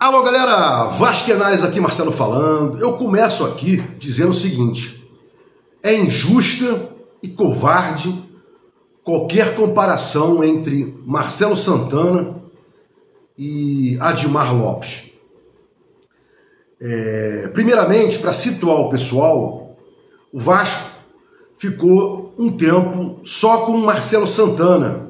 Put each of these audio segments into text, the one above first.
Alô galera, Vasquenares aqui, Marcelo falando. Eu começo aqui dizendo o seguinte: é injusta e covarde qualquer comparação entre Marcelo Santana e Admar Lopes. Primeiramente, para situar o pessoal, o Vasco ficou um tempo só com Marcelo Santana,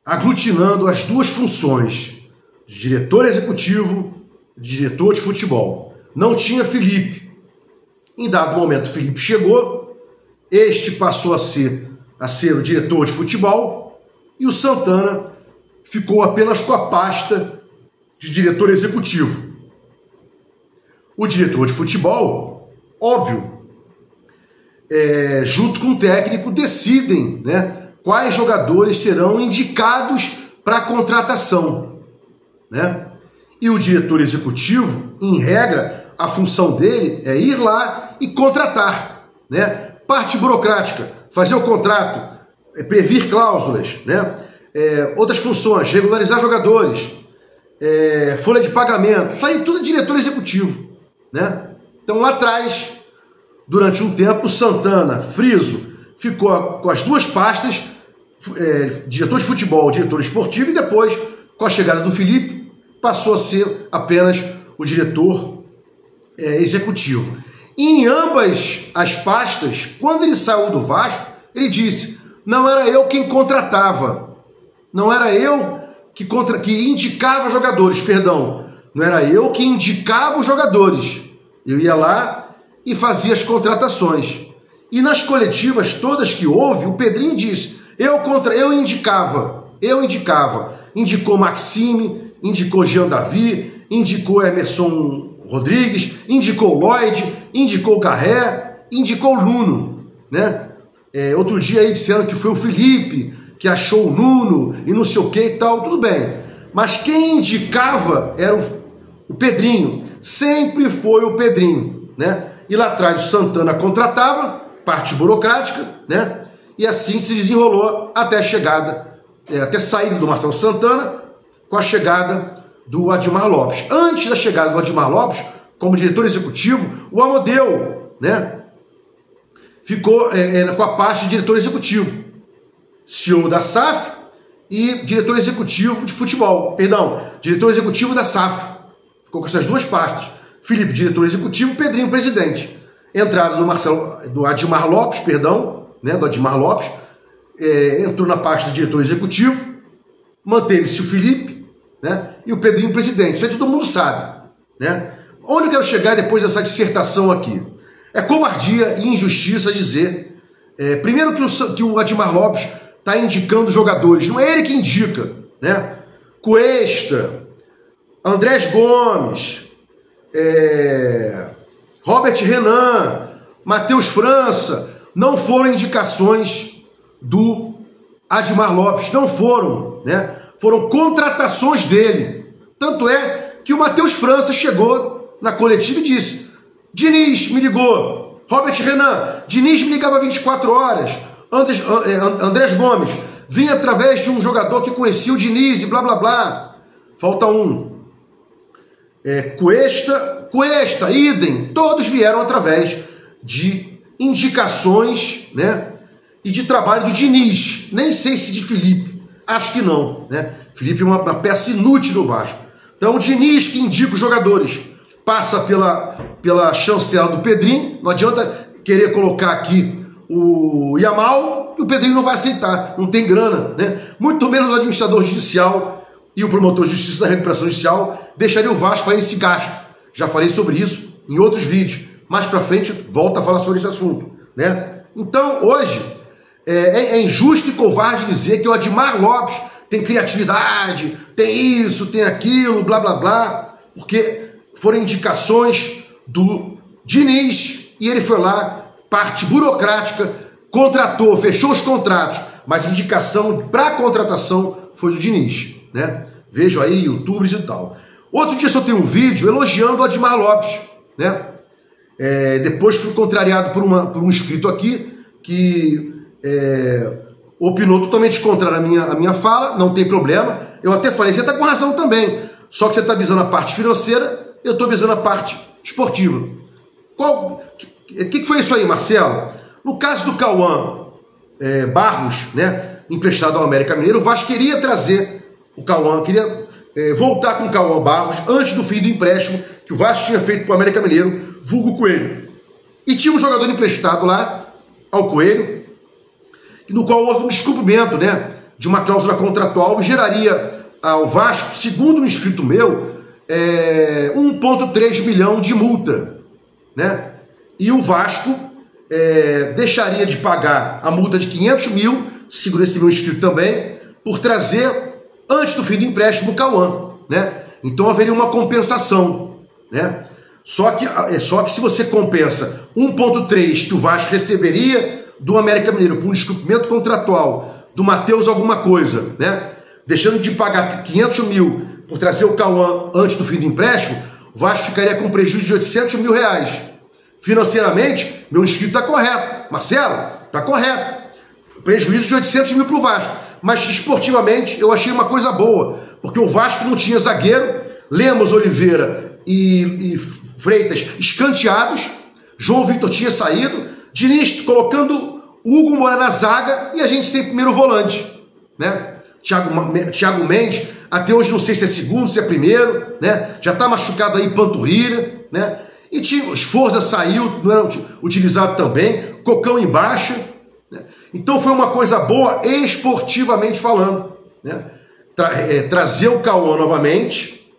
aglutinando as duas funções de diretor executivo e diretor de futebol. Não tinha Felipe. Em dado momento, Felipe chegou, este passou a ser o diretor de futebol e o Santana ficou apenas com a pasta de diretor executivo. O diretor de futebol, óbvio, junto com o técnico, decidem, né, quais jogadores serão indicados para a contratação, né? E o diretor executivo, em regra, a função dele é ir lá e contratar, né? Parte burocrática, fazer o contrato, previr cláusulas, né? Outras funções, regularizar jogadores, folha de pagamento, isso aí tudo é diretor executivo, né? Então lá atrás, durante um tempo, o Santana, friso, ficou com as duas pastas, diretor de futebol, diretor esportivo, e depois, com a chegada do Felipe, passou a ser apenas o diretor executivo. E em ambas as pastas, quando ele saiu do Vasco, ele disse: não era eu quem contratava, não era eu que indicava jogadores, perdão, não era eu que indicava os jogadores, eu ia lá e fazia as contratações. E nas coletivas todas que houve, o Pedrinho disse: eu indicava, indicou Maxime, indicou Jean Davi, indicou Emerson Rodrigues, indicou Lloyd, indicou Garré, indicou Nuno, né? Outro dia aí disseram que foi o Felipe que achou o Nuno e não sei o que e tal, tudo bem. Mas quem indicava era o Pedrinho, sempre foi o Pedrinho, né? E lá atrás o Santana contratava, parte burocrática, né? E assim se desenrolou até a chegada, até a saída do Marcelo Santana, com a chegada do Admar Lopes. Antes da chegada do Admar Lopes, como diretor executivo, o Amodeu, né, ficou com a parte de diretor executivo, CEO da SAF e diretor executivo de futebol, diretor executivo da SAF. Ficou com essas duas partes. Felipe, diretor executivo, Pedrinho, presidente. Entrada do Admar Lopes, né, do Admar Lopes, entrou na pasta de diretor executivo, manteve-se o Felipe, né, e o Pedrinho presidente. Isso aí todo mundo sabe, né? Onde eu quero chegar depois dessa dissertação aqui? É covardia e injustiça dizer, primeiro que o Admar Lopes está indicando jogadores, não é ele que indica, né? Cuesta, Andrés Gomes, Robert Renan, Matheus França, não foram indicações do Admar Lopes, não foram, né? Foram contratações dele. Tanto é que o Matheus França chegou na coletiva e disse: Diniz me ligou, Robert Renan, Diniz me ligava 24 horas, Andrés Gomes vinha através de um jogador que conhecia o Diniz e blá blá blá. Falta um. Cuesta, idem, todos vieram através de indicações, né, e de trabalho do Diniz. Nem sei se de Felipe, acho que não, né? Felipe é uma peça inútil do Vasco. Então o Diniz que indica os jogadores passa pela chancela do Pedrinho. Não adianta querer colocar aqui o Yamal, que o Pedrinho não vai aceitar, não tem grana, né? Muito menos o administrador judicial e o promotor de justiça da recuperação judicial deixaria o Vasco fazer esse gasto. Já falei sobre isso em outros vídeos. Mais pra frente, volta a falar sobre esse assunto, né? Então, hoje, é injusto e covarde dizer que o Admar Lopes tem criatividade, tem isso, tem aquilo, blá, blá, blá, porque foram indicações do Diniz e ele foi lá, parte burocrática, contratou, fechou os contratos, mas a indicação para contratação foi do Diniz, né? Vejo aí, youtubers e tal. Outro dia só tem um vídeo elogiando o Admar Lopes, né? Depois fui contrariado por um inscrito aqui que opinou totalmente contrário à minha fala, não tem problema. Eu até falei, você está com razão também, só que você está visando a parte financeira, eu estou visando a parte esportiva. O que foi isso aí, Marcelo? No caso do Cauã Barros, né, emprestado ao América Mineiro, o Vasco queria trazer o Cauã, queria voltar com o Cauã Barros antes do fim do empréstimo que o Vasco tinha feito para o América Mineiro, vulgo Coelho. E tinha um jogador emprestado lá ao Coelho, no qual houve um descumprimento, né, de uma cláusula contratual e geraria ao Vasco, segundo um inscrito meu, 1,3 milhão de multa, né? E o Vasco deixaria de pagar a multa de 500 mil, segundo esse meu inscrito também, por trazer antes do fim do empréstimo o Cauã, né? Então haveria uma compensação, né? Só que se você compensa 1,3 que o Vasco receberia do América Mineiro por um descumprimento contratual do Matheus alguma coisa, né? Deixando de pagar 500 mil por trazer o Cauã antes do fim do empréstimo, o Vasco ficaria com um prejuízo de 800 mil reais. Financeiramente, meu inscrito está correto. Marcelo, está correto. Prejuízo de 800 mil para o Vasco. Mas esportivamente eu achei uma coisa boa, porque o Vasco não tinha zagueiro, Lemos, Oliveira e Freitas escanteados, João Vitor tinha saído, Diniz colocando o Hugo Moura na zaga e a gente sem primeiro volante, né? Thiago Mendes, até hoje não sei se é segundo, se é primeiro, né? Já está machucado aí panturrilha, né? E tinha, Forza saiu, não era utilizado também, Cocão em baixa, né? Então foi uma coisa boa esportivamente falando, né? Trazer o Cauã novamente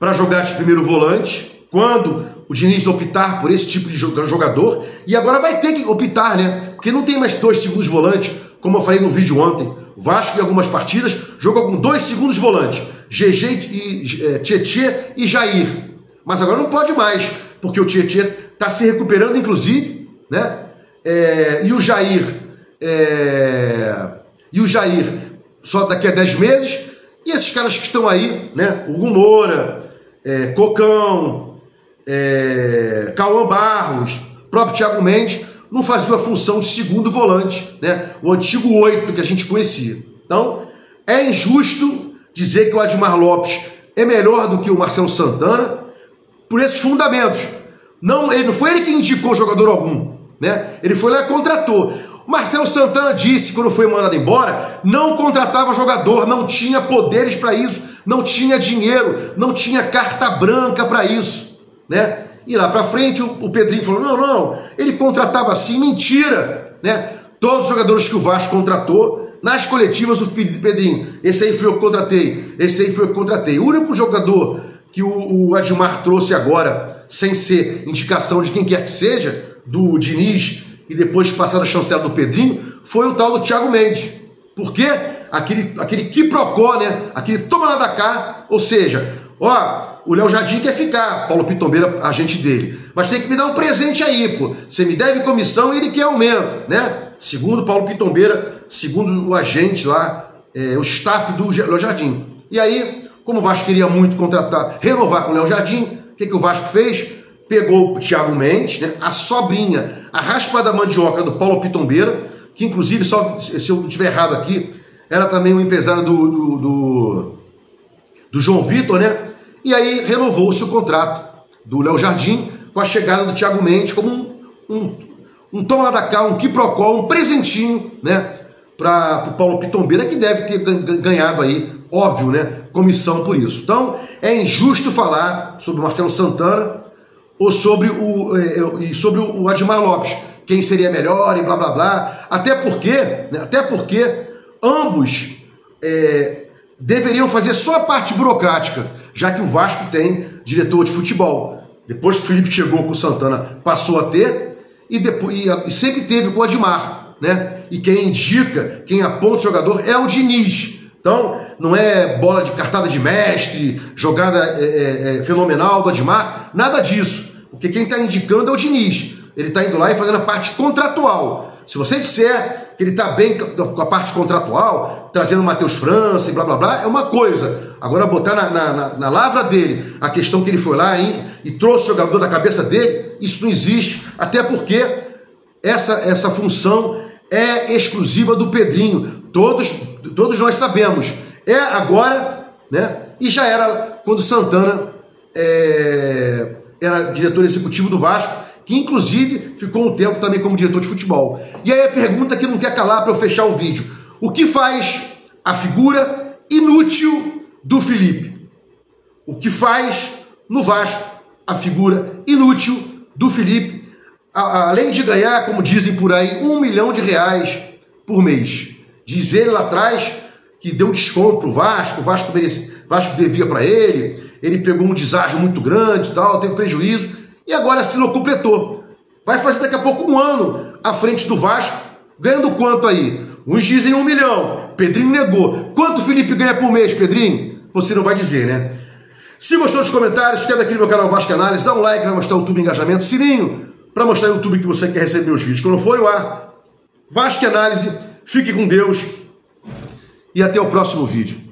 para jogar de primeiro volante, quando o Diniz optar por esse tipo de jogador, e agora vai ter que optar, né? Porque não tem mais 2 segundos volantes, como eu falei no vídeo ontem. O Vasco, em algumas partidas, jogou com 2 segundos volantes, Tietê e Jair. Mas agora não pode mais, porque o Tietê está se recuperando, inclusive, né? E o Jair só daqui a 10 meses. E esses caras que estão aí, né? O Hugo Moura, Cocão, Cauã Barros, próprio Thiago Mendes, não fazia a função de segundo volante, né? O antigo 8 que a gente conhecia. Então, é injusto dizer que o Admar Lopes é melhor do que o Marcelo Santana por esses fundamentos. Não foi ele que indicou jogador algum, né? Ele foi lá e contratou. O Marcelo Santana disse, quando foi mandado embora, não contratava jogador, não tinha poderes para isso, não tinha dinheiro, não tinha carta branca para isso, né? E lá para frente o Pedrinho falou, não, ele contratava assim, mentira, né? Todos os jogadores que o Vasco contratou, nas coletivas, o Pedrinho, esse aí foi eu que contratei, esse aí foi eu que contratei. O único jogador que o Admar trouxe agora, sem ser indicação de quem quer que seja, do Diniz, e depois de passar a chancela do Pedrinho, foi o tal do Thiago Mendes. Por quê? Aquele quiprocó, né? Aquele toma lá da cá, ou seja, o Léo Jardim quer ficar, Paulo Pitombeira, agente dele, mas tem que me dar um presente aí, pô. Você me deve comissão e ele quer aumento, né? Segundo Paulo Pitombeira, segundo o agente lá, o staff do Léo Jardim. E aí, como o Vasco queria muito renovar com o Léo Jardim, o que o Vasco fez? Pegou o Thiago Mendes, né? A sobrinha, a raspa da mandioca do Paulo Pitombeira, que inclusive, se eu não estiver errado aqui, era também um empresário do João Vitor, né? E aí renovou-se o contrato do Léo Jardim com a chegada do Thiago Mendes como um toma lá da cá, um quiprocó, um presentinho, né? Para o Paulo Pitombeira, que deve ter ganhado aí, óbvio, né? Comissão por isso. Então, é injusto falar sobre o Marcelo Santana ou sobre o Admar Lopes, quem seria melhor e blá blá blá, até porque ambos deveriam fazer só a parte burocrática, já que o Vasco tem diretor de futebol. Depois que o Felipe chegou com o Santana, passou a ter, e sempre teve com o Admar, né? E quem indica, quem aponta o jogador é o Diniz. Então, não é bola de cartada de mestre, jogada fenomenal do Admar, nada disso. Porque quem está indicando é o Diniz. Ele está indo lá e fazendo a parte contratual. Se você disser que ele está bem com a parte contratual, trazendo o Matheus França e blá blá blá, é uma coisa. Agora botar na lavra dele a questão que ele foi lá e trouxe o jogador da cabeça dele, isso não existe. Até porque essa função é exclusiva do Pedrinho. Todos nós sabemos. É agora, né? E já era quando Santana era diretor executivo do Vasco, que inclusive ficou um tempo também como diretor de futebol. E aí a pergunta que não quer calar para eu fechar o vídeo: o que faz a figura inútil do Felipe? O que faz no Vasco a figura inútil do Felipe, além de ganhar, como dizem por aí, R$1 milhão por mês? Diz ele lá atrás que deu desconto pro Vasco, o Vasco devia para ele pegou um deságio muito grande, tal, teve prejuízo, e agora assinou, completou. Vai fazer daqui a pouco 1 ano à frente do Vasco, ganhando quanto aí? Uns dizem 1 milhão, Pedrinho negou. Quanto o Felipe ganha por mês, Pedrinho? Você não vai dizer, né? Se gostou dos comentários, inscreve aqui no meu canal Vasco Análise, dá um like, vai mostrar o YouTube engajamento, sininho, para mostrar no YouTube que você quer receber meus vídeos. Quando for ao ar, Vasco Análise, fique com Deus e até o próximo vídeo.